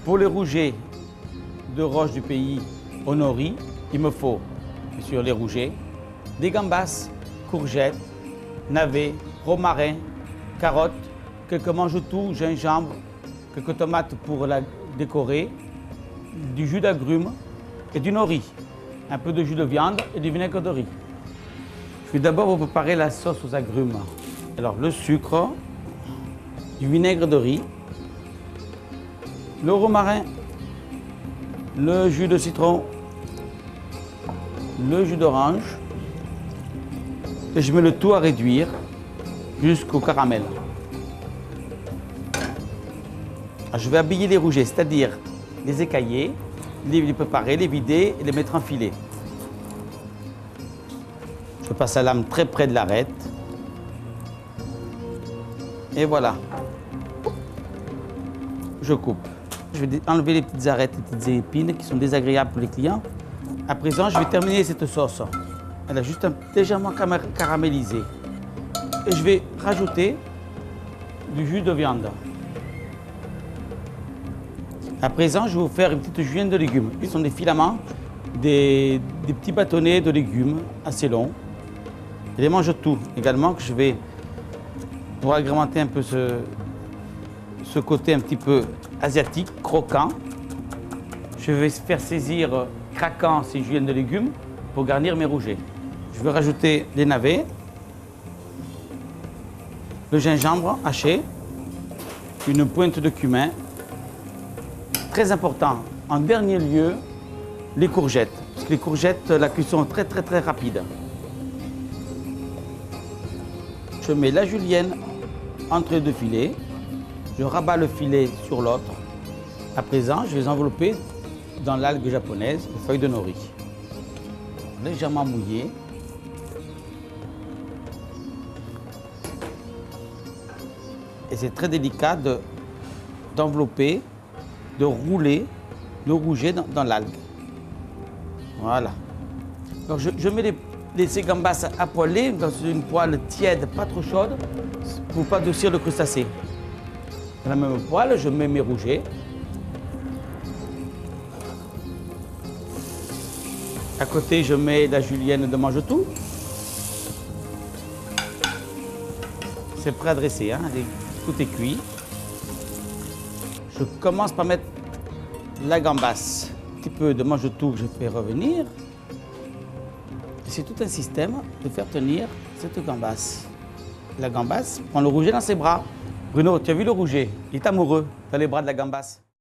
Pour les rougets de roche du pays au nori, il me faut, bien sûr, les rougets, des gambas, courgettes, navets, romarin, carottes, quelques mangetout, gingembre, quelques tomates pour la décorer, du jus d'agrumes et du nori, un peu de jus de viande et du vinaigre de riz. Je vais d'abord vous préparer la sauce aux agrumes. Alors le sucre, du vinaigre de riz, le romarin, le jus de citron, le jus d'orange, et je mets le tout à réduire jusqu'au caramel. Alors, je vais habiller les rougets, c'est-à-dire les écailler, les préparer, les vider et les mettre en filet. Je passe la lame très près de l'arête. Et voilà. Je coupe. Je vais enlever les petites arêtes, les petites épines qui sont désagréables pour les clients. À présent, je vais terminer cette sauce. Elle a juste légèrement caramélisé. Et je vais rajouter du jus de viande. À présent, je vais vous faire une petite julienne de légumes. Ce sont des filaments, des petits bâtonnets de légumes assez longs. Et les mange-tout également que je vais, pour agrémenter un peu ce côté un petit peu asiatique, croquant. Je vais faire saisir craquant ces juliennes de légumes pour garnir mes rougets. Je vais rajouter les navets, le gingembre haché, une pointe de cumin. Très important, en dernier lieu, les courgettes. Parce que les courgettes, la cuisson est très rapide. Je mets la julienne entre les deux filets. Je rabats le filet sur l'autre. À présent, je vais envelopper dans l'algue japonaise, les feuilles de nori. Légèrement mouillées. Et c'est très délicat d'envelopper, de rouler le rouget dans l'algue. Voilà. Donc je mets ces gambas à poêler dans une poêle tiède, pas trop chaude, pour ne pas adoucir le crustacé. Dans la même poêle, je mets mes rougets. À côté, je mets la julienne de mange-tout. C'est prêt à dresser, hein? Tout est cuit. Je commence par mettre la gambasse. Un petit peu de mange-tout que je fais revenir. C'est tout un système de faire tenir cette gambasse. La gambasse prend le rouget dans ses bras. Bruno, tu as vu le rouget? Il est amoureux dans les bras de la gambasse.